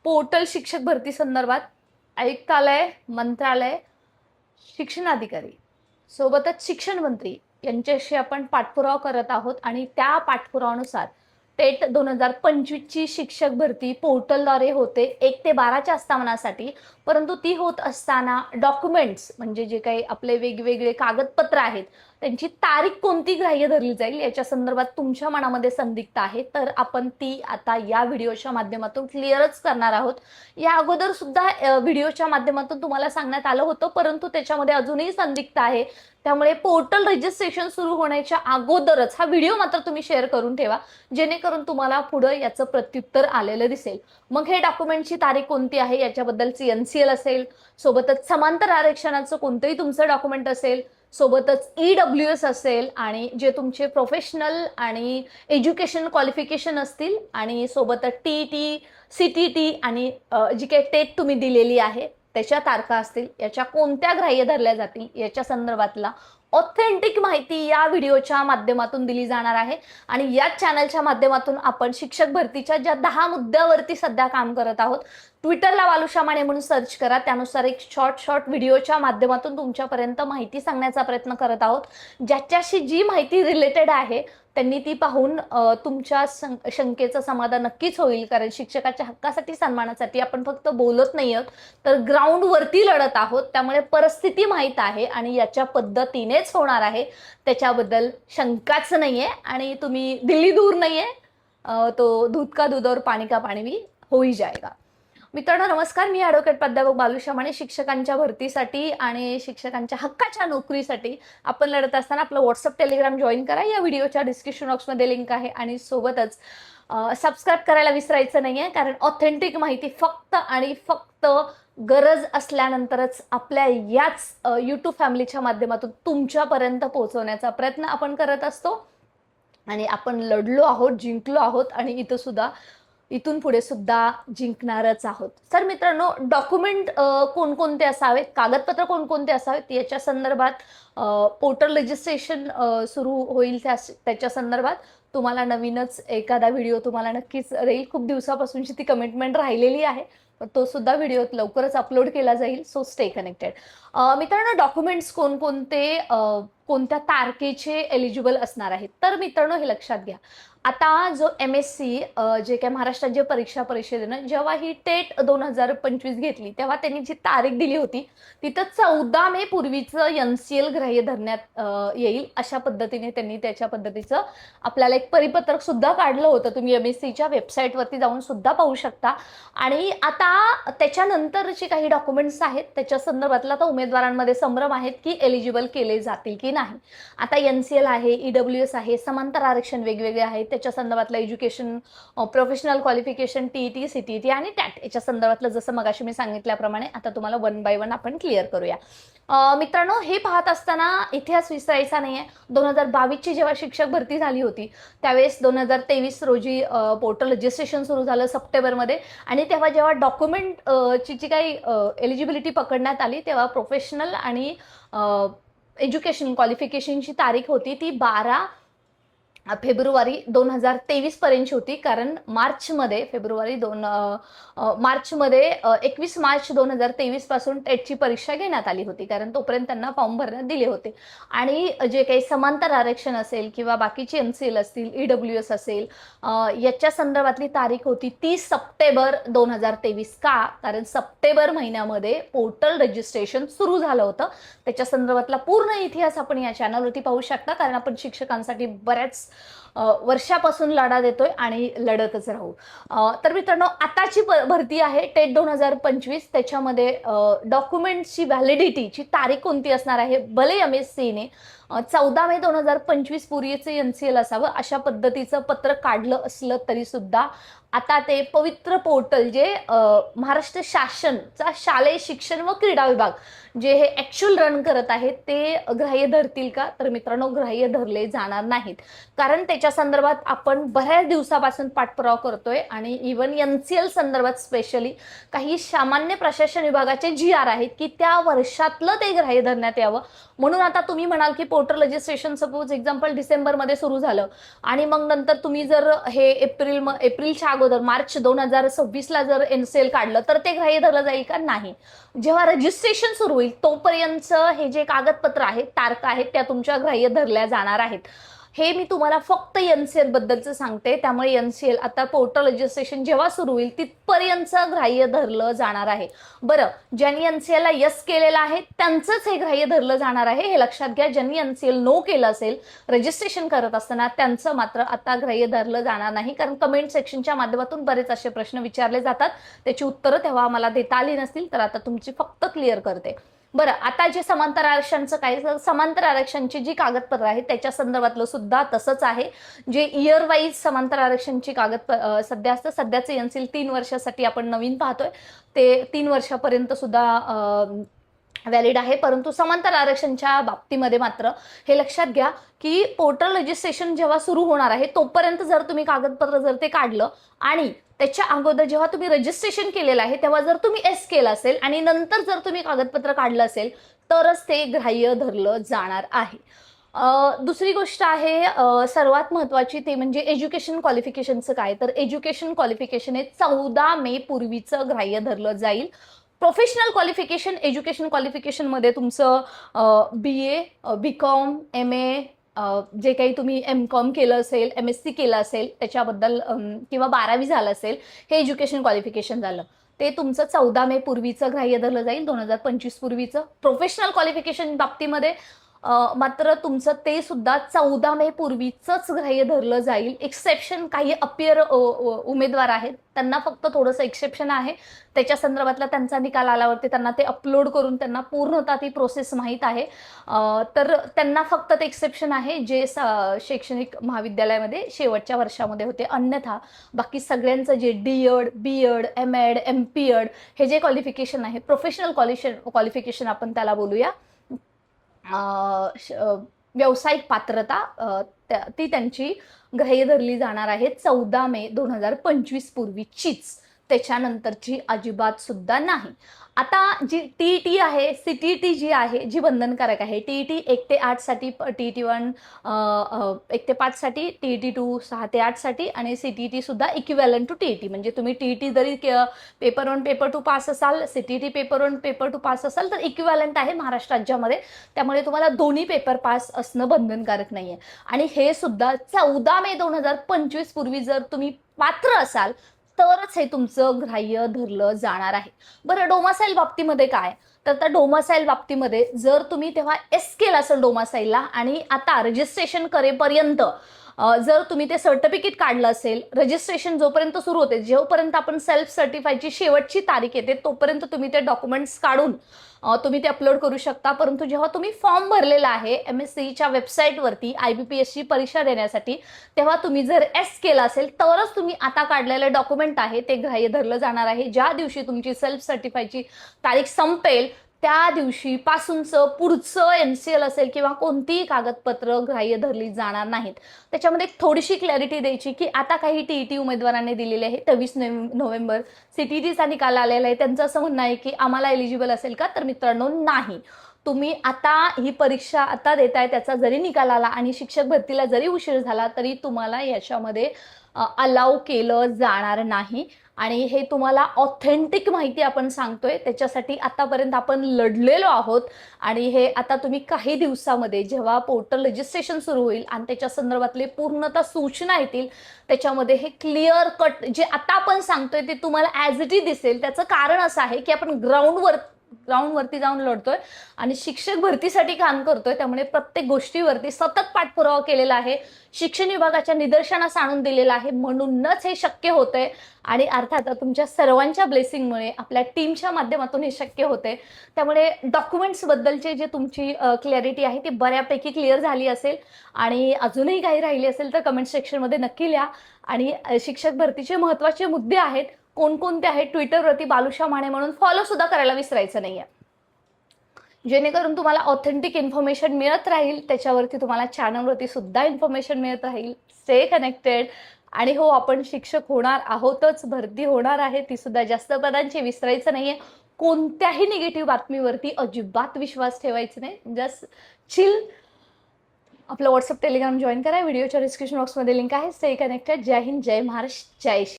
Portal शिक्षक भरती संदर्भात आयुक्तालय, मंत्रालय, शिक्षणाधिकारी सोबतच शिक्षण मंत्री यांच्याशी आपण पाठपुरावा करत आहोत आणि त्या पाठपुरावानुसार टेट 2025 ची शिक्षक भरती पोर्टलद्वारे होते 1 ते 12च्या आस्थानासाठी. परंतु ती होत असताना डॉक्युमेंट्स म्हणजे जे काही आपले वेगवेगळे कागदपत्र आहेत त्यांची तारीख कोणती ग्राह्य धरली जाईल याच्या संदर्भात तुमच्या मनामध्ये संदिग्धता आहे, तर आपण ती आता या व्हिडिओच्या माध्यमातून क्लिअरच करणार आहोत. या अगोदर सुद्धा व्हिडिओच्या माध्यमातून तुम्हाला सांगण्यात आलं होतं, परंतु त्याच्यामध्ये अजूनही संदिग्धता आहे. त्यामुळे पोर्टल रजिस्ट्रेशन सुरू होण्याच्या अगोदरच हा व्हिडिओ मात्र तुम्ही शेअर करून ठेवा, जेणेकरून तुम्हाला पुढे याचं प्रत्युत्तर आलेलं दिसेल. मग हे डॉक्युमेंटची तारीख कोणती आहे याच्याबद्दलची एनसीएल असेल, सोबतच समांतर आरक्षणाचं कोणतंही तुमचं डॉक्युमेंट असेल, सोबतच ईडब्ल्यूएस असेल आणि जे तुमचे प्रोफेशनल आणि एज्युकेशन क्वालिफिकेशन असतील आणि सोबतच टीईटी, सीटीटी आणि जी काही टेट तुम्ही दिलेली आहे त्याच्या तारखा असतील, याच्या कोणत्या ग्राह्य धरल्या जातील याच्या संदर्भातला ऑथेंटिक माहिती या व्हिडिओच्या माध्यमातून दिली जाणार आहे. आणि याच चॅनलच्या माध्यमातून आपण शिक्षक भरतीच्या ज्या 10 मुद्द्यावरती सध्या काम करत आहोत, ट्विटरला वालुशा माने म्हणून सर्च करा, त्यानुसार एक शॉर्ट व्हिडिओच्या माध्यमातून तुमच्यापर्यंत माहिती सांगण्याचा प्रयत्न करत आहोत. ज्याच्याशी जी माहिती रिलेटेड आहे त्यांनी ती पाहून तुमच्या शंकेचं समाधान नक्कीच होईल. कारण शिक्षकाच्या हक्कासाठी, सन्मानासाठी आपण फक्त बोलत नाही आहोत, तर ग्राउंडवरती लढत आहोत. त्यामुळे परिस्थिती माहीत आहे आणि याच्या पद्धतीनेच होणार आहे, त्याच्याबद्दल शंकाच नाहीये. आणि तुम्ही दिल्ली दूर नाहीये, तो दूध का दूध और पाणी का पाणी भी हो ही जाएगा. मित्रांनो नमस्कार, मी ॲडव्होकेट प्राध्यापक बालुशा माने. शिक्षकांच्या भरतीसाठी आणि शिक्षकांच्या हक्काच्या नोकरीसाठी आपण लढत असताना आपलं व्हॉट्सअप टेलिग्राम जॉईन करा. या व्हिडिओच्या डिस्क्रिप्शन बॉक्समध्ये लिंक आहे. आणि सोबतच सबस्क्राईब करायला विसरायचं नाहीये, कारण ऑथेंटिक माहिती फक्त आणि फक्त गरज असल्यानंतरच आपल्या याच यूट्यूब फॅमिलीच्या माध्यमातून तुमच्यापर्यंत पोहोचवण्याचा प्रयत्न आपण करत असतो. आणि आपण लढलो आहोत, जिंकलो आहोत आणि इथून पुढे सुद्धा जिंकणारच आहोत. तर मित्रांनो, डॉक्युमेंट कोणकोणते असावेत, कागदपत्र कोणकोणते असावेत याच्या संदर्भात पोर्टल रजिस्ट्रेशन सुरू होईल त्याच्या संदर्भात तुम्हाला नवीनच एखादा व्हिडिओ तुम्हाला नक्कीच राहील. खूप दिवसापासूनची ती कमिटमेंट राहिलेली आहे, तो सुद्धा व्हिडिओ लवकरच अपलोड केला जाईल. So stay connected. मित्रांनो, डॉक्युमेंट्स कोणकोणते कोणत्या तारखेचे एलिजिबल असणार आहेत, तर मित्रांनो हे लक्षात घ्या. आता जो MSc जे काय महाराष्ट्र राज्य परीक्षा परिषदेनं जेव्हा ही टेट 2025 घेतली, तेव्हा त्यांनी जी तारीख दिली होती तिथं 14 मे पूर्वीचं NCL ग्राह्य धरण्यात येईल अशा पद्धतीने त्यांनी त्याच्या पद्धतीचं आपल्याला एक परिपत्रक सुद्धा काढलं होतं. तुम्ही MScच्या वेबसाईटवरती जाऊन सुद्धा पाहू शकता. आणि आता त्याच्यानंतर जे काही डॉक्युमेंट्स आहेत त्याच्या संदर्भातला तर उमेदवारांमध्ये संभ्रम आहेत की एलिजिबल केले जातील की नाही. आता NCL आहे, EWS आहे, समांतर आरक्षण वेगवेगळे आहेत, त्याच्या संदर्भातलं education, professional qualification, TET, CTT आणि टॅट याच्या संदर्भातलं जसं मगाशी मी सांगितल्याप्रमाणे आता तुम्हाला 1 बाय 1 आपण क्लिअर करूया. मित्रांनो, हे पाहत असताना इतिहास विसरायचा नाहीये. 2022 ची जेव्हा शिक्षक भरती झाली होती त्यावेळेस 2023 रोजी पोर्टल रजिस्ट्रेशन सुरू झालं सप्टेंबरमध्ये. आणि तेव्हा जेव्हा डॉक्युमेंट ची जी काही एलिजिबिलिटी पकडण्यात आली तेव्हा प्रोफेशनल आणि एज्युकेशन क्वालिफिकेशनची तारीख होती ती 12 फेब्रुवारी 2023 पर्यंत होती. कारण मार्चमध्ये 21 मार्च 2023 पासून टेटची परीक्षा घेण्यात आली होती, कारण तोपर्यंत त्यांना फॉर्म भरण्यात दिले होते. आणि जे काही समांतर आरक्षण असेल किंवा बाकीचे NCL असतील, EWS असेल, याच्या संदर्भातली तारीख होती 30 सप्टेंबर 2023. का? कारण सप्टेंबर महिन्यामध्ये पोर्टल रजिस्ट्रेशन सुरू झालं होतं. त्याच्या संदर्भातला पूर्ण इतिहास आपण या चॅनलवरती पाहू शकता, कारण आपण शिक्षकांसाठी बऱ्याच वर्षापासून लढा देतोय आणि लढतच राहू. तर मित्रांनो, आताची भरती आहे टेट 2025. त्याच्यामध्ये डॉक्युमेंटची व्हॅलिडिटीची तारीख कोणती असणार आहे? भले MScने 14 मे 2025 पूर्वीचे NCL असावं अशा पद्धतीचं पत्र काढलं असलं तरी सुद्धा आता ते पवित्र पोर्टल जे महाराष्ट्र शासनचा शालेय शिक्षण व क्रीडा विभाग जे हे ॲक्च्युअल रन करत आहेत ते ग्राह्य धरतील का? तर मित्रांनो, ग्राह्य धरले जाणार नाहीत. कारण ह्याच्या संदर्भात आपण बऱ्याच दिवसापासून पाठपुरावा करतोय आणि इव्हन NCL संदर्भात स्पेशली काही सामान्य प्रशासन विभागाचे GR आहेत की त्या वर्षातलं ते ग्राह्य धरण्यात यावं. म्हणून आता तुम्ही म्हणाल की पोर्टल रजिस्ट्रेशन सपोज एक्झाम्पल डिसेंबरमध्ये सुरू झालं आणि मग नंतर तुम्ही जर हे एप्रिलच्या अगोदर मार्च 2026ला जर NCL काढलं तर ते ग्राह्य धरलं जाईल का? नाही. जेव्हा रजिस्ट्रेशन सुरू होईल तोपर्यंत हे जे कागदपत्र आहेत, तारखा आहेत, त्या तुमच्या ग्राह्य धरल्या जाणार आहेत. हे मी तुम्हाला फक्त NCL बद्दलचं सांगते. त्यामुळे NCL आता पोर्टल रजिस्ट्रेशन जेव्हा सुरू होईल तिथपर्यंत ग्राह्य धरलं जाणार आहे. बरं, ज्यांनी NCL ला यस केलेलं आहे त्यांचंच हे ग्राह्य धरलं जाणार आहे हे लक्षात घ्या. ज्यांनी NCL नो केलं असेल रजिस्ट्रेशन करत असताना त्यांचं मात्र आता ग्राह्य धरलं जाणार नाही. कारण कमेंट सेक्शनच्या माध्यमातून बरेच असे प्रश्न विचारले जातात, त्याची उत्तरं तेव्हा मला देता आली नसतील, तर आता तुमची फक्त क्लिअर करते. बरं, आता जे समांतर आरक्षणाचं काय, समांतर आरक्षणची जी कागदपत्र आहेत त्याच्या संदर्भातलं सुद्धा तसंच आहे. जे इयर वाईज समांतर आरक्षणची कागदपत्र सध्या असतं, सध्याचं NCL 3 वर्षासाठी आपण नवीन पाहतोय, ते 3 वर्षापर्यंत सुद्धा व्हॅलिड आहे. परंतु समांतर आरक्षणच्या बाबतीमध्ये मात्र हे लक्षात घ्या की पोर्टल रजिस्ट्रेशन जेव्हा सुरू होणार आहे तोपर्यंत जर तुम्ही कागदपत्र जर ते काढलं आणि त्याच्या अगोदर जेव्हा तुम्ही रजिस्ट्रेशन केलेलं आहे तेव्हा जर तुम्ही एस केलं असेल आणि नंतर जर तुम्ही कागदपत्र काढलं असेल तरच ते ग्राह्य धरलं जाणार आहे. दुसरी गोष्ट आहे सर्वात महत्त्वाची, ते म्हणजे एज्युकेशन क्वालिफिकेशनचं काय. तर एज्युकेशन क्वालिफिकेशन हे 14 मे पूर्वीचं ग्राह्य धरलं जाईल. प्रोफेशनल क्वालिफिकेशन, एज्युकेशन क्वालिफिकेशनमध्ये तुमचं BA, BCom, MA, जे काही तुम्ही MCom केलं असेल, MSc केलं असेल त्याच्याबद्दल किंवा 12वी झालं असेल, हे एज्युकेशन क्वालिफिकेशन झालं. ते तुमचं 14 मे पूर्वीचं ग्राह्य धरलं जाईल, 2025 पूर्वीचं. प्रोफेशनल क्वालिफिकेशन बाबतीमध्ये मात्र तुमचं ते सुद्धा 14 मे पूर्वीचंच ग्राह्य धरलं जाईल. एक्सेप्शन काही उमेदवार आहेत त्यांना फक्त थोडंसं एक्सेप्शन आहे, त्याच्या संदर्भातला त्यांचा निकाल आल्यावरती त्यांना ते अपलोड करून त्यांना पूर्णतः ती प्रोसेस माहीत आहे, तर त्यांना फक्त ते एक्सेप्शन आहे जे शैक्षणिक महाविद्यालयामध्ये शेवटच्या वर्षामध्ये होते. अन्यथा बाकी सगळ्यांचं जे DED, BEd, MEd, MPEd हे जे क्वालिफिकेशन आहे, प्रोफेशनल क्वालिफिकेशन आपण त्याला बोलूया, व्यावसायिक पात्रता, ती त्यांची ग्राह्य धरली जाणार आहे 14 मे 2025 पूर्वीचीच, त्याच्यानंतरची अजिबात सुद्धा नाही. आता जी TET आहे, CTET जी आहे जी बंधनकारक आहे. TET 1 ते 8 साठी, TET 1 1 ते 5 साठी, TET 2 6 ते 8 साठी आणि CTET सुद्धा इक्विव्हॅलंट टू TET. म्हणजे तुम्ही TET जरी पेपर 1 पेपर 2 पास असाल, CTET पेपर 1 पेपर 2 पास असाल तर इक्विव्हॅलंट आहे महाराष्ट्र राज्यामध्ये. त्यामुळे तुम्हाला दोन्ही पेपर पास असणं बंधनकारक नाहीये. आणि हे सुद्धा 14 मे 2025 पूर्वी जर तुम्ही पात्र असाल तरच हे तुमचं ग्राह्य धरलं जाणार आहे. बरं, डोमासाईल बाबतीमध्ये काय, तर त्या डोमासाईल बाबतीमध्ये जर तुम्ही तेव्हा एस केलं असेल डोमासाईलला आणि आता रजिस्ट्रेशन करेपर्यंत जर तुम्ही ते सर्टिफिकेट काढलं असेल, रजिस्ट्रेशन जोपर्यंत सुरू होते, जोपर्यंत आपण सेल्फ सर्टिफायची शेवटची तारीख येते तोपर्यंत तुम्ही ते डॉक्युमेंट्स काढून तुम्ही ते अपलोड करू शकता. परंतु जेव्हा तुम्ही फॉर्म भरलेला आहे MSCच्या वेबसाईटवरती IBPSची परीक्षा देण्यासाठी, तेव्हा तुम्ही जर एस केलं असेल तरच तुम्ही आता काढलेलं डॉक्युमेंट आहे ते ग्राह्य धरलं जाणार आहे. ज्या दिवशी तुमची सेल्फ सर्टिफायची तारीख संपेल त्या दिवशी पासूनचं पुढचं NCL असेल किंवा कोणतीही कागदपत्र ग्राह्य धरली जाणार नाहीत. त्याच्यामध्ये थोडीशी क्लॅरिटी द्यायची की आता काही TET उमेदवारांनी दिलेले आहे 23 नोव्हेंबर CTETचा निकाल आलेला आहे. त्यांचं असं म्हणणं आहे की आम्हाला एलिजिबल असेल का, तर मित्रांनो नाही. तुम्ही आता ही परीक्षा आता देताय, त्याचा जरी निकाल आला आणि शिक्षक भरतीला जरी उशीर झाला तरी तुम्हाला याच्यामध्ये अलाउ केलं जाणार नाही. आणि हे तुम्हाला ऑथेंटिक माहिती आपण सांगतोय, त्याच्यासाठी आतापर्यंत आपण लढलेलो आहोत. आणि हे आता तुम्ही काही दिवसामध्ये जेव्हा पोर्टल रजिस्ट्रेशन सुरू होईल आणि त्याच्या संदर्भातले पूर्णतः सूचना येतील त्याच्यामध्ये हे क्लिअर कट जे आता आपण सांगतोय ते तुम्हाला ॲज इट इज दिसेल. त्याचं कारण असं आहे की आपण ग्राउंडवरती जाऊन लढतोय आणि शिक्षक भरतीसाठी काम करतोय. त्यामुळे प्रत्येक गोष्टीवरती सतत पाठपुरावा केलेला आहे, शिक्षण विभागाच्या निदर्शनास आणून दिलेला आहे, म्हणूनच हे शक्य होतंय. आणि अर्थात तुमच्या सर्वांच्या ब्लेसिंगमुळे, आपल्या टीमच्या माध्यमातून हे शक्य होते. त्यामुळे डॉक्युमेंट्स बद्दलचे जे तुमची क्लॅरिटी आहे ती बऱ्यापैकी क्लिअर झाली असेल. आणि अजूनही काही राहिली असेल तर कमेंट सेक्शनमध्ये नक्की लिहा. आणि शिक्षक भरतीचे महत्त्वाचे मुद्दे आहेत, कोणकोणते आहेत, ट्विटरवरती बालुशा माने म्हणून फॉलो सुद्धा करायला विसरायचं नाहीये, जेणेकरून तुम्हाला ऑथेंटिक इन्फॉर्मेशन मिळत राहील. त्याच्यावरती तुम्हाला चॅनलवरती सुद्धा इन्फॉर्मेशन मिळत राहील. Stay connected. आणि हो, आपण शिक्षक होणार आहोतच, भरती होणार आहे ती सुद्धा जास्त पदांची, विसरायचं नाहीये. कोणत्याही निगेटिव्ह बातमीवरती अजिबात विश्वास ठेवायचा नाही. Just chill. आपलं व्हॉट्सअप टेलिग्राम जॉईन करा. व्हिडिओच्या डिस्क्रिप्शन बॉक्समध्ये लिंक आहे. Stay connected. जय हिंद, जय महाराष्ट्र, जय